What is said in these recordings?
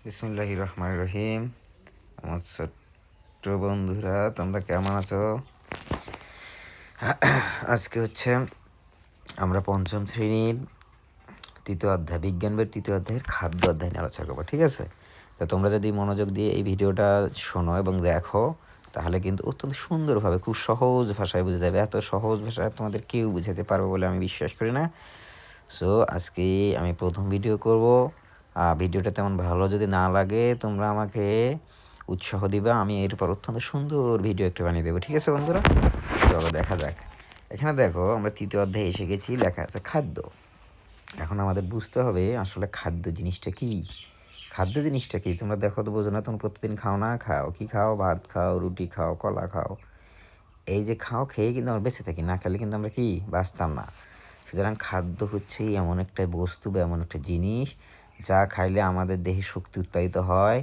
বিসমিল্লাহির রহমানির রহিম। আমার ছোট্ট বন্ধুরা, তোমরা কেমন আছো? আজকে আমরা পঞ্চম শ্রেণীর তৃতীয় অধ্যায়, বিজ্ঞান বইয়ের তৃতীয় অধ্যায়ের খাদ্য অধ্যায় নিয়ে আলোচনা করবো। ঠিক আছে, তো তোমরা যদি মনোযোগ দিয়ে এই ভিডিওটা শোনো এবং দেখো, তাহলে কিন্তু অত্যন্ত সুন্দরভাবে খুব সহজ ভাষায় বুঝে যাবে। এত সহজ ভাষায় তোমাদের কেউ বুঝাতে পারবে বলে আমি বিশ্বাস করি না। সো আজকে আমি প্রথম ভিডিও করব। ভিডিওটা তেমন ভালো যদি না লাগে তোমরা আমাকে উৎসাহ দিবা, আমি এরপর অত্যন্ত সুন্দর ভিডিও একটা বানিয়ে দেবো। ঠিক আছে বন্ধুরা, চলো দেখা যাক। এখানে দেখো, আমরা তৃতীয় অধ্যায়ে এসে গেছি, লেখা আছে খাদ্য। এখন আমাদের বুঝতে হবে আসলে খাদ্য জিনিসটা কি। খাদ্য জিনিসটা কি তোমরা দেখো তো, বোঝো না? তোমরা প্রতিদিন খাও না? খাও কি? খাও ভাত খাও, রুটি খাও, কলা খাও। এই যে খাও, খেয়ে কিন্তু আমরা বেঁচে থাকি, না খেলে কিন্তু আমরা কি বাঁচতাম না। সুতরাং খাদ্য হচ্ছে এমন একটা বস্তু বা এমন একটা জিনিস যা খাইলে আমাদের দেহে শক্তি উৎপাদিত হয়,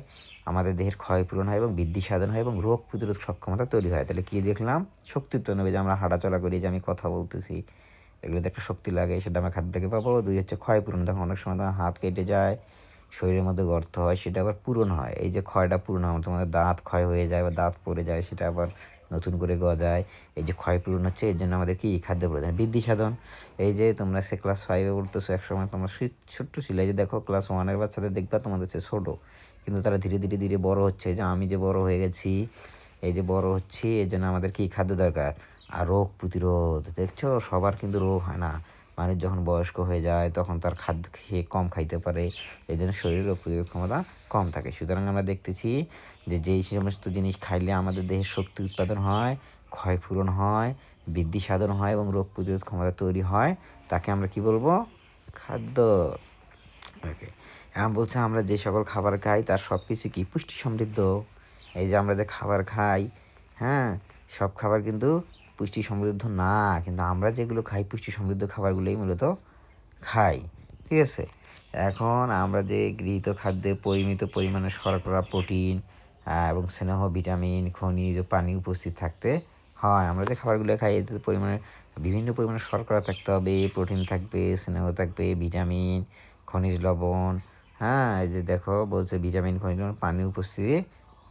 আমাদের দেহের ক্ষয়পূরণ হয় এবং বৃদ্ধি সাধন হয় এবং রোগ প্রতিরোধ সক্ষমতা তৈরি হয়। তাহলে কী দেখলাম? শক্তি উৎপন্ন হবে, যে আমরা হাঁটাচলা করি, যে আমি কথা বলতেছি, এগুলোতে একটা শক্তি লাগে, সেটা আমরা খাদ্য থেকে পাবো। দুই হচ্ছে ক্ষয়পূরণ, তখন অনেক সময় তোমার হাত কেটে যায়, শরীরের মধ্যে গর্ত হয়, সেটা আবার পূরণ হয়। এই যে ক্ষয়টা পূরণ হয়, তোমাদের দাঁত ক্ষয় হয়ে যায় বা দাঁত পড়ে যায়, সেটা আবার নতুন করে গজায়। এই যে ক্ষয়পূরণ হচ্ছে, এর জন্য আমাদের কি খাদ্য প্রয়োজন। বৃদ্ধি সাধন, এই যে তোমরা ক্লাস 5-এ পড়তেছো, একসময় তোমরা ছোট্ট ছিল, এই যে দেখো ক্লাস 1-এর বাচ্চাদের দেখবা তোমাদের হচ্ছে ছোটো, কিন্তু তারা ধীরে ধীরে ধীরে বড় হচ্ছে। যে আমি যে বড় হয়ে গেছি, এই যে বড় হচ্ছি, এর জন্য আমাদের কি খাদ্য দরকার। আর রোগ প্রতিরোধ, দেখছো সবার কিন্তু রোগ হয় না। মানুষ যখন বয়স্ক হয়ে যায় তখন তার খাদ্য খেয়ে কম খাইতে পারে, এই জন্য শরীরের রোগ প্রতিরোধ ক্ষমতা কম থাকে। সুতরাং আমরা দেখতেছি যে যেই সমস্ত জিনিস খাইলে আমাদের দেহে শক্তি উৎপাদন হয়, ক্ষয়পূরণ হয়, বৃদ্ধি সাধন হয় এবং রোগ প্রতিরোধ ক্ষমতা তৈরি হয়, তাকে আমরা কি বলবো? খাদ্য। ওকে, এখন বলছে আমরা যে সকল খাবার খাই তার সব কিছু কি পুষ্টি সমৃদ্ধ। এই যে আমরা যে খাবার খাই, হ্যাঁ, সব খাবার কিন্তু পুষ্টি সমৃদ্ধ না, কিন্তু আমরা যেগুলো খাই পুষ্টি সমৃদ্ধ খাবারগুলোই মূলত খাই। ঠিক আছে, এখন আমরা যে গৃহীত খাদ্যে পরিমিত পরিমাণে শর্করা, প্রোটিন এবং স্নেহ, ভিটামিন, খনিজ ও পানি উপস্থিত থাকতে হয়। আমরা যে খাবারগুলো খাই এতে পরিমাণে বিভিন্ন পরিমাণে শর্করা থাকতে হবে, প্রোটিন থাকবে, স্নেহ থাকবে, ভিটামিন, খনিজ লবণ, হ্যাঁ, এই যে দেখো বলছে ভিটামিন, খনিজ লবণ, পানি উপস্থিতি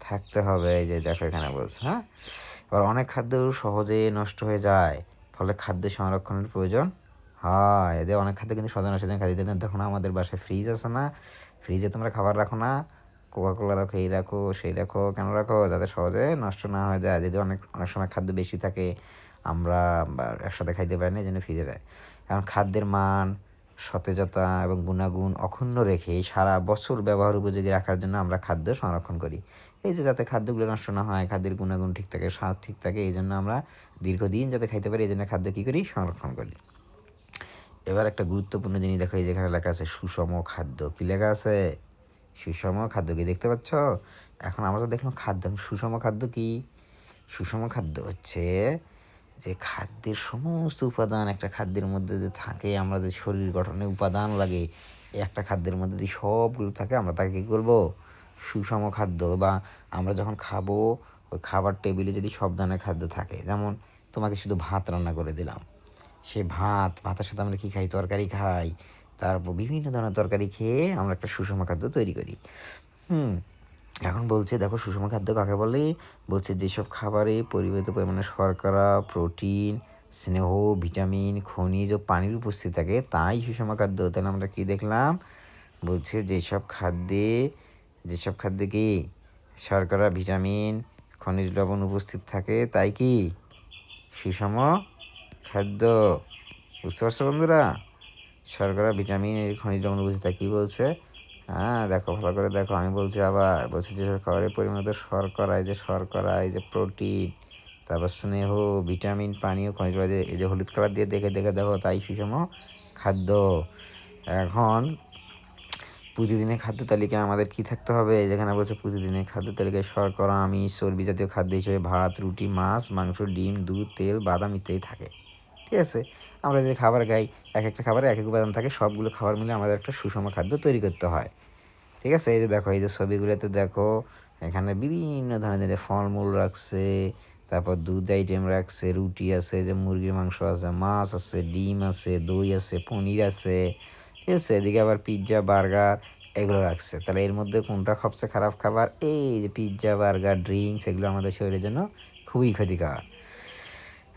থাকতে হবে। এই যে দেখো এখানে বলছে, হ্যাঁ। আবার অনেক খাদ্য সহজে নষ্ট হয়ে যায়, ফলে খাদ্য সংরক্ষণের প্রয়োজন হয়। এদের অনেক খাদ্য কিন্তু সজনে সজনে খাদ্য দিতে। দেখো না, আমাদের বাসায় ফ্রিজ আছে না? ফ্রিজে তোমরা খাবার রাখো না? কোকাকোলা রাখো, এই রাখো, সেই রাখো, কেন রাখো? যাতে সহজে নষ্ট না হয়ে যায়। যদি অনেক অনেক সময় খাদ্য বেশি থাকে, আমরা একসাথে খাইতে পারি না, এই জন্য ফ্রিজে রাখি। এখন খাদ্যের মান, সতেজতা এবং গুণাগুণ অক্ষুণ্ণ রেখে সারা বছর ব্যবহার উপযোগী রাখার জন্য আমরা খাদ্য সংরক্ষণ করি। এই যে যাতে খাদ্যগুলো নষ্ট না হয়, খাদ্যের গুণাগুণ ঠিক থাকে, স্বাদ ঠিক থাকে, এই জন্য আমরা দীর্ঘদিন যাতে খাইতে পারি, এই জন্য খাদ্য কী করি? সংরক্ষণ করি। এবার একটা গুরুত্বপূর্ণ জিনিস দেখো, এই যেখানে লেখা আছে সুষম খাদ্য। কি লেখা আছে? সুষম খাদ্য। কি দেখতে পাচ্ছ? এখন আমরা তো দেখলাম খাদ্য, সুষম খাদ্য কি? সুষম খাদ্য হচ্ছে যে খাদ্যের সমস্ত উপাদান একটা খাদ্যের মধ্যে যে থাকে, আমরা যে শরীর গঠনে উপাদান লাগে, একটা খাদ্যের মধ্যে যদি সবগুলো থাকে, আমরা তাকে কী করবো? সুষম খাদ্য। বা আমরা যখন খাবো, ওই খাবার টেবিলে যদি সব ধরনের খাদ্য থাকে, যেমন তোমাকে শুধু ভাত রান্না করে দিলাম, সে ভাতের সাথে আমরা কী খাই? তরকারি খাই। তারপর বিভিন্ন ধরনের তরকারি খেয়ে আমরা একটা সুষম খাদ্য তৈরি করি। এখন বলছে দেখো সুষম খাদ্য কাকে বলে। বলছে যেসব খাবারে পরিমিত পরিমাণে শর্করা, প্রোটিন, স্নেহ, ভিটামিন, খনিজ ও পানির উপস্থিতি থাকে, তাই সুষম খাদ্য। তাহলে আমরা কি দেখলাম? বলছে যেসব খাদ্যে কি শর্করা, ভিটামিন, খনিজ লবণ উপস্থিত থাকে, তাই কি সুষম খাদ্য। বুঝতে পারছো বন্ধুরা? শর্করা, ভিটামিন, খনিজ লবণ উপস্থিত থাকে, কী বলছে? হ্যাঁ, দেখো ভালো করে দেখো, আমি বলছি আবার বলছি, যেসব খাবারের পরিমাণে শর্করা, এই যে প্রোটিন, তারপর স্নেহ, ভিটামিন, পানি ও খনিজ, এই যে হলুদ কালার দিয়ে দেখে দেখে দেখো, তাই সুষম খাদ্য। এখন প্রতিদিনের খাদ্য তালিকায় আমাদের কি থাকতে হবে? যেখানে বলছে প্রতিদিনের খাদ্য তালিকায় শর্করা, আমিষ, চর্বি জাতীয় খাদ্য হিসেবে ভাত, রুটি, মাছ, মাংস, ডিম, দুধ, তেল, বাদাম ইত্যাদি থাকে। ঠিক আছে, আমরা যে খাবার খাই, এক একটা খাবারে এক এক উপাদান থাকে, সবগুলো খাবার মিলে আমাদের একটা সুষম খাদ্য তৈরি করতে হয়। ঠিক আছে, এই যে দেখো, এই যে ছবিগুলোতে দেখো, এখানে বিভিন্ন ধরনের ফলমূল রাখছে, তারপর দুধ আইটেম রাখছে, রুটি আছে, যে মুরগির মাংস আছে, মাছ আছে, ডিম আছে, দই আছে, পনির আছে। ঠিক আছে, এদিকে আবার পিৎজা, বার্গার, এগুলো রাখছে। তাহলে এর মধ্যে কোনটা সবচেয়ে খারাপ খাবার? এই যে পিৎজা, বার্গার, ড্রিঙ্কস এগুলো আমাদের শরীরের জন্য খুবই ক্ষতিকর।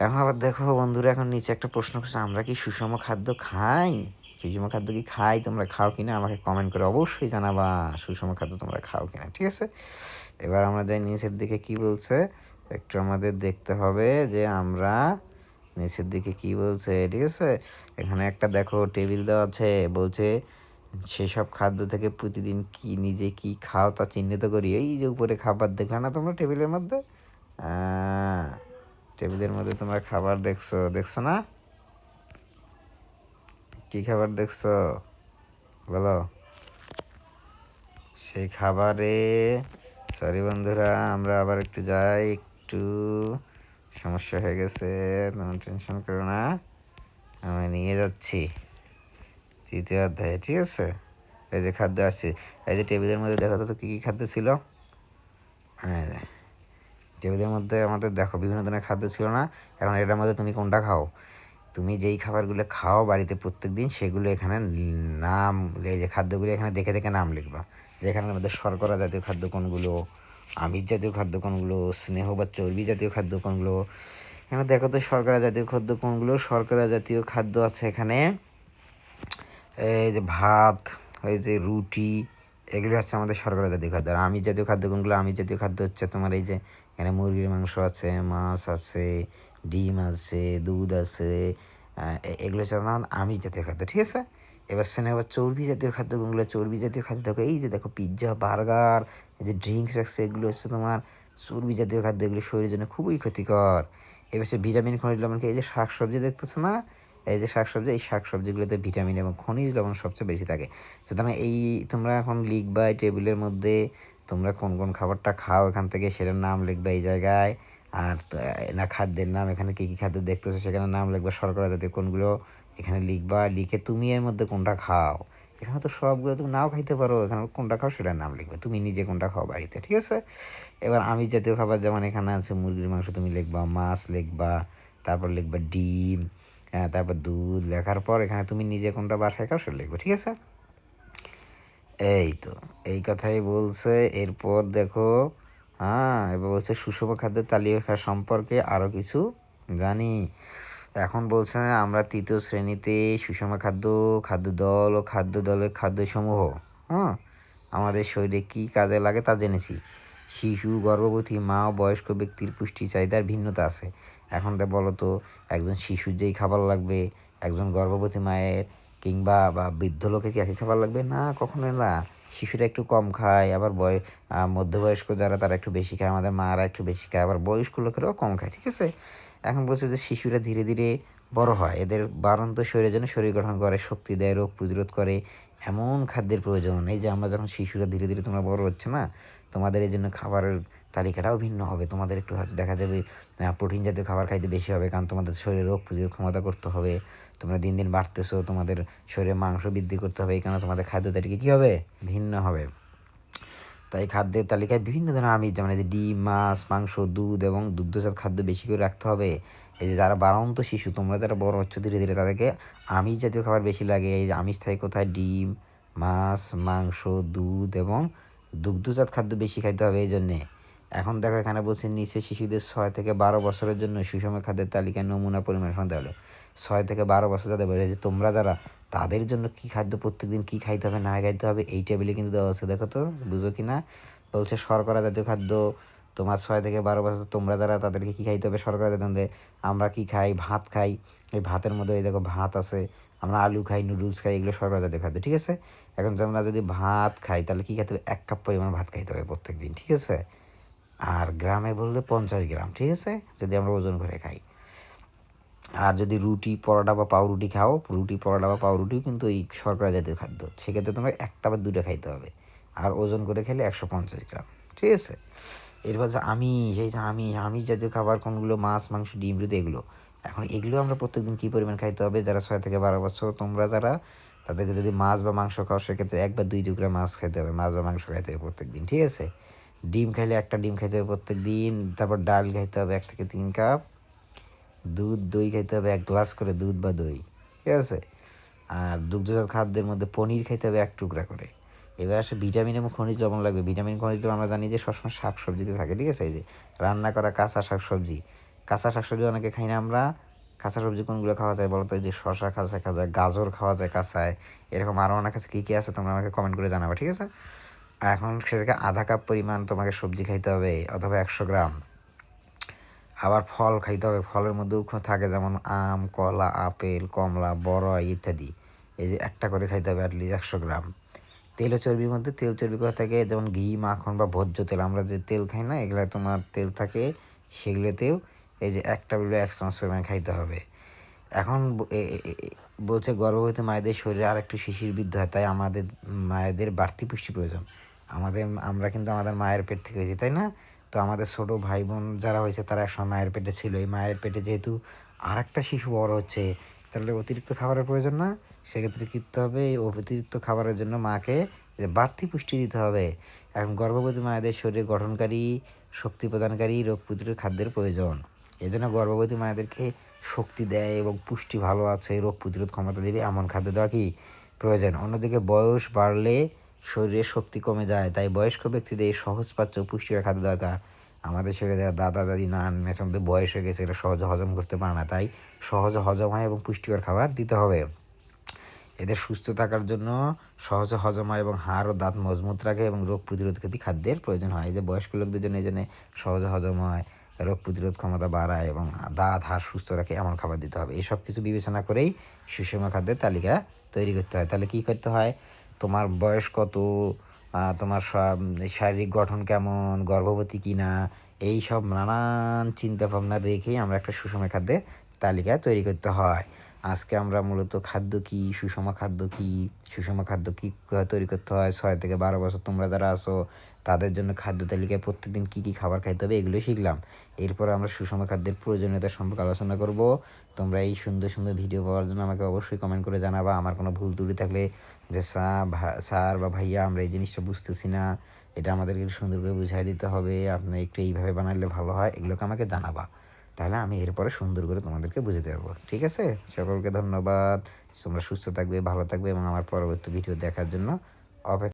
এখন আবার দেখো বন্ধুরা, এখন নিচে একটা প্রশ্ন করছে, আমরা কি সুষম খাদ্য খাই? সুষম খাদ্য কি খাই? তোমরা খাও কিনা আমাকে কমেন্ট করে অবশ্যই জানাবা, সুষম খাদ্য তোমরা খাও কিনা, ঠিক আছে? এবার আমরা যাই নিচের দিকে কি বলছে, একটু আমাদের দেখতে হবে যে আমরা নিচের দিকে কি বলছে, ঠিক আছে? এখানে একটা দেখো টেবিল দেওয়া আছে, বলছে সেসব খাদ্য থেকে প্রতিদিন কি নিজে কি খাও তা চিহ্নিত করি। এই যে উপরে খাবার দেখলে না তোমরা টেবিলের মধ্যে, টেবিলের মধ্যে তোমরা খাবার দেখছো না? কি খাবার দেখছো বলো? সেই খাবারে, সরি বন্ধুরা, আমরা আবার একটু যাই, একটু সমস্যা হয়ে গেছে, তোমরা টেনশন করো না, আমি নিয়ে যাচ্ছি তৃতীয় অধ্যায়ে, ঠিক আছে? এই যে খাদ্য আসছে, এই যে টেবিলের মধ্যে দেখো তো কী কী খাদ্য ছিল। টেবিলের মধ্যে আমাদের দেখো বিভিন্ন ধরনের খাদ্য ছিল না? এখন এটার মধ্যে তুমি কোনটা খাও? তুমি যেই খাবারগুলো খাও বাড়িতে প্রত্যেক দিন সেগুলো এখানে নাম, এই যে খাদ্যগুলো এখানে দেখে দেখে নাম লিখবা, যেখানের মধ্যে শর্করা জাতীয় খাদ্য কোনগুলো, আমিষ জাতীয় খাদ্য কোনগুলো, স্নেহ বা চর্বি জাতীয় খাদ্য কোনগুলো। এখানে দেখো তো শর্করা জাতীয় খাদ্য কোনগুলো। শর্করা জাতীয় খাদ্য আছে এখানে এই যে ভাত, এই যে রুটি, এগুলো হচ্ছে আমাদের শর্করা জাতীয় খাদ্য। আর আমিষ জাতীয় খাদ্য কোনগুলো? আমিষ জাতীয় খাদ্য হচ্ছে তোমার এই যে এখানে মুরগির মাংস আছে, মাছ আছে, ডিম আছে, দুধ আছে, এগুলো হচ্ছে আমার আমিষ জাতীয় খাদ্য, ঠিক আছে? এবার স্নেহ বা চর্বি জাতীয় খাদ্য কোনগুলো? চর্বি জাতীয় খাদ্য দেখো, এই যে দেখো পিৎজা, বার্গার, এই যে ড্রিঙ্কস রাখছে, এগুলো হচ্ছে তোমার চর্বি জাতীয় খাদ্য, এগুলো শরীরের জন্য খুবই ক্ষতিকর। এবার হচ্ছে ভিটামিন, খনিজ লবণ, এই যে শাকসবজি দেখতেছো না, এই যে শাকসবজি, এই শাকসবজিগুলোতে ভিটামিন এবং খনিজ লবণ সবচেয়ে বেশি থাকে। সুতরাং এই তোমরা এখন লিখবা এই টেবিলের মধ্যে তোমরা কোন কোন খাবারটা খাও, এখান থেকে সেটার নাম লিখবা এই জায়গায়। আর না খাদ্যের নাম, এখানে কী কী খাদ্য দেখতেছো সেখানে নাম লিখবা, শর্করা জাতীয় কোনগুলো এখানে লিখবা, লিখে তুমি এর মধ্যে কোনটা খাও। এখানে তো সবগুলো তুমি নাও খাইতে পারো, এখানে কোনটা খাও সেটার নাম লিখবে, তুমি নিজে কোনটা খাও বাড়িতে, ঠিক আছে? এবার আমিষ জাতীয় খাবার যেমন এখানে আছে মুরগির মাংস, তুমি লিখবা, মাছ লিখবা, তারপর লিখবা ডিম, তারপর দুধ লেখার পর এখানে তুমি নিজে কোনটা বাসায় খাও সেটা লিখবে, ঠিক আছে? এই তো এই কথাই বলছে। এরপর দেখো, এবার বলছে সুষম খাদ্যের তালিকা সম্পর্কে আরও কিছু জানি। এখন বলছে আমরা তৃতীয় শ্রেণীতে সুষম খাদ্য, খাদ্য দল ও খাদ্য দলের খাদ্যসমূহ, আমাদের শরীরে কী কাজে লাগে তা জেনেছি। শিশু, গর্ভবতী মা ও বয়স্ক ব্যক্তির পুষ্টি চাহিদার ভিন্নতা আছে। এখন বলো তো, একজন শিশুর যেই খাবার লাগবে, একজন গর্ভবতী মায়ের কিংবা বা বৃদ্ধ লোকের কি একই খাবার লাগবে? না, কখনো না। শিশুরা একটু কম খায়, আবার মধ্যবয়স্ক যারা তারা একটু বেশি খায়, আমাদের মারা একটু বেশি খায়, আবার বয়স্ক লোকেরাও কম খায়, ঠিক আছে? এখন বলছে যে শিশুরা ধীরে ধীরে বড় হয়, এদের বাড়ন্ত শরীরের জন্য শরীর গঠন করে, শক্তি দেয়, রোগ প্রতিরোধ করে, এমন খাদ্যের প্রয়োজন। এই যে আমরা যখন শিশুরা ধীরে ধীরে তোমরা বড় হচ্ছে না, তোমাদের এই জন্য খাবারের তালিকাটাও ভিন্ন হবে। তোমাদের একটু হয়তো দেখা যাবে প্রোটিন জাতীয় খাবার খাইতে বেশি হবে, কারণ তোমাদের শরীরে রোগ প্রতিরোধ ক্ষমতা করতে হবে। তোমরা দিন দিন বাড়তেছো, তোমাদের শরীরে মাংস বৃদ্ধি করতে হবে, এই কারণে তোমাদের খাদ্য তালিকা কী হবে? ভিন্ন হবে। তাই খাদ্যের তালিকায় বিভিন্ন ধরনের আমিষ, যেমন এই যে ডিম, মাছ, মাংস, দুধ এবং দুগ্ধজাত খাদ্য বেশি করে রাখতে হবে। এই যে যারা বাড়ন্ত শিশু, তোমরা যারা বড় হচ্ছে ধীরে ধীরে, তাদেরকে আমিষ জাতীয় খাবার বেশি লাগে। এই যে আমিষ থাকে কোথায়? ডিম, মাছ, মাংস, দুধ এবং দুগ্ধজাত খাদ্য বেশি খাইতে হবে এই জন্যে। এখন দেখো এখানে বলছে নিচে শিশুদের 6 থেকে 12 বছরের জন্য সুষম খাদ্যের তালিকায় নমুনা পরিমাণ শোনাতে হলো। 6 থেকে 12 বছর যাদের বয়স, তোমরা যারা, তাদের জন্য কী খাদ্য প্রত্যেকদিন কী খাইতে হবে না খাইতে হবে এই টেবিলে কিন্তু দেওয়া আছে, দেখো তো বুঝো কি না? বলছে শর্করা জাতীয় খাদ্য, তোমার 6 থেকে 12 বছর তোমরা যারা, তাদেরকে কী খাইতে হবে? শর্করা জাতীয়। আমরা কী খাই? ভাত খাই। এই ভাতের মধ্যে এই দেখো ভাত আছে, আমরা আলু খাই, নুডলস খাই, এগুলো শর্করা জাতীয় খাদ্য, ঠিক আছে? এখন আমরা যদি ভাত খাই তাহলে কী খাইতে হবে? 1 কাপ পরিমাণ ভাত খাইতে হবে প্রত্যেক দিন, ঠিক আছে? আর গ্রামে বললে 50 গ্রাম, ঠিক আছে, যদি আমরা ওজন করে খাই। আর যদি রুটি, পরোটা বা পাউরুটি খাও, রুটি, পরোটা বা পাউরুটিও কিন্তু এই শর্করা জাতীয় খাদ্য, সেক্ষেত্রে তোমার 1টা বা 2টা খাইতে হবে। আর ওজন করে খেলে 150 গ্রাম, ঠিক আছে? এরপর যে আমিষ জাতীয় খাবার কোনগুলো? মাছ, মাংস, ডিম, দুধ, এগুলো। এখন এগুলো আমরা প্রত্যেকদিন কী পরিমাণ খাইতে হবে? যারা 6 থেকে 12 বছর, তোমরা যারা, তাদেরকে যদি মাছ বা মাংস খাও সেক্ষেত্রে 1 বা 2 টুকরা মাছ খাইতে হবে, মাছ বা মাংস খাইতে হবে প্রত্যেক দিন, ঠিক আছে? ডিম খাইলে 1টা ডিম খাইতে হবে প্রত্যেক দিন। তারপর ডাল খাইতে হবে 1 থেকে 3 কাপ। দই খাইতে হবে 1 গ্লাস করে, দুধ বা দই, ঠিক আছে? আর দুগ্ধজাত খাদ্যের মধ্যে পনির খাইতে হবে 1 টুকরা করে। এবার আসে ভিটামিন এবং খনিজ লবণ লাগবে। ভিটামিন খনিজ লবণ আমরা জানি যে সবসময় শাক সবজিতে থাকে, ঠিক আছে? এই যে রান্না করা কাঁচা শাক সবজি, কাঁচা শাক সবজি অনেকে খাই না আমরা। কাঁচা সবজি কোনগুলো খাওয়া যায় বলো তো? এই যে শসা কাঁচা খাওয়া যায়, গাজর খাওয়া যায় কাঁচায়, এরকম আরও অনেক কাছে কী কী আছে তোমরা আমাকে কমেন্ট করে জানাবে, ঠিক আছে? এখন সেটাকে আধা কাপ পরিমাণ তোমাকে সবজি খাইতে হবে অথবা 100 গ্রাম। আবার ফল খাইতে হবে, ফলের মধ্যেও থাকে যেমন আম, কলা, আপেল, কমলা, বড়ই ইত্যাদি। এই যে একটা করে খাইতে হবে অ্যাটলিস্ট 100 গ্রাম। তেল ও চর্বির মধ্যে তেল চর্বি কোথা থাকে? যেমন ঘি, মাখন বা ভোজ্য তেল, আমরা যে তেল খাই না, এগুলো তোমার তেল থাকে, সেগুলোতেও এই যে 1 টেবিলে 1 চামচ পরিমাণ খাইতে হবে। এখন বলছে গর্ভবতী মায়েদের শরীরে আর একটু শিশির বৃদ্ধি হয়, তাই আমাদের মায়েদের বাড়তি পুষ্টি প্রয়োজন। আমরা কিন্তু আমাদের মায়ের পেট থেকে হয়েছি, তাই না? তো আমাদের ছোটো ভাই বোন যারা হয়েছে তারা একসময় মায়ের পেটে ছিল। এই মায়ের পেটে যেহেতু আর একটা শিশু বড় হচ্ছে, তাহলে অতিরিক্ত খাবারের প্রয়োজন না? সেক্ষেত্রে কী করতে হবে? এই অতিরিক্ত খাবারের জন্য মাকে যে বাড়তি পুষ্টি দিতে হবে। এখন গর্ভবতী মায়েদের শরীরে গঠনকারী, শক্তি প্রদানকারী, রোগ প্রতিরোধ খাদ্যের প্রয়োজন। এই জন্য গর্ভবতী মায়েদেরকে শক্তি দেয় এবং পুষ্টি ভালো আছে, রোগ প্রতিরোধ ক্ষমতা দেবে এমন খাদ্য দেওয়া কি প্রয়োজন। অন্যদিকে বয়স বাড়লে শরীরের শক্তি কমে যায়, তাই বয়স্ক ব্যক্তিদের সহজপাচ্য পুষ্টিকর খাদ্য দরকার। আমাদের শরীরে যারা দাদা দাদি নানার মধ্যে বয়স হয়ে গেছে, এরা সহজে হজম করতে পারে না, তাই সহজে হজম হয় এবং পুষ্টিকর খাবার দিতে হবে। এদের সুস্থ থাকার জন্য সহজে হজম হয় এবং হাড় ও দাঁত মজবুত রাখে এবং রোগ প্রতিরোধকারী খাদ্যের প্রয়োজন হয়। এই যে বয়স্ক লোকদের জন্য এই জন্য সহজে হজম হয়, রোগ প্রতিরোধ ক্ষমতা বাড়ায় এবং দাঁত হাড় সুস্থ রাখে এমন খাবার দিতে হবে। এইসব কিছু বিবেচনা করেই সুষম খাদ্যের তালিকা তৈরি করতে হয়। তাহলে কী করতে হয়? তোমার বয়স কত, তোমার সব শারীরিক গঠন কেমন, গর্ভবতী কি না, এই সব নানান চিন্তা ভাবনা রেখেই আমরা একটা সুষম খাদ্যের তালিকা তৈরি করতে হয়। আজকে আমরা মূলত খাদ্য কী, সুষম খাদ্য কী, সুষম খাদ্য কী তৈরি করতে হয়, 6 থেকে 12 বছর তোমরা যারা আছো তাদের জন্য খাদ্য তালিকায় প্রত্যেকদিন কী কী খাবার খাইতে হবে এগুলোই শিখলাম। এরপর আমরা সুষম খাদ্যের প্রয়োজনীয়তা সম্পর্কে আলোচনা করব। তোমরা এই সুন্দর সুন্দর ভিডিও পাওয়ার জন্য আমাকে অবশ্যই কমেন্ট করে জানাবা। আমার কোনো ভুল ত্রুটি থাকলে যে স্যার বা ভাইয়া আমরা এই জিনিসটা বুঝতেছি না, এটা আমাদেরকে সুন্দর করে বুঝাই দিতে হবে, আপনি একটু এইভাবে বানালে ভালো হয়, এগুলোকে আমাকে জানাবা। তাহলে আমি এরপরে সুন্দর করে তোমাদেরকে বুঝাতে পারবো, ঠিক আছে? সকলকে ধন্যবাদ। তোমরা সুস্থ থাকবে, ভালো থাকবে এবং আমার পরবর্তী ভিডিও দেখার জন্য অপেক্ষা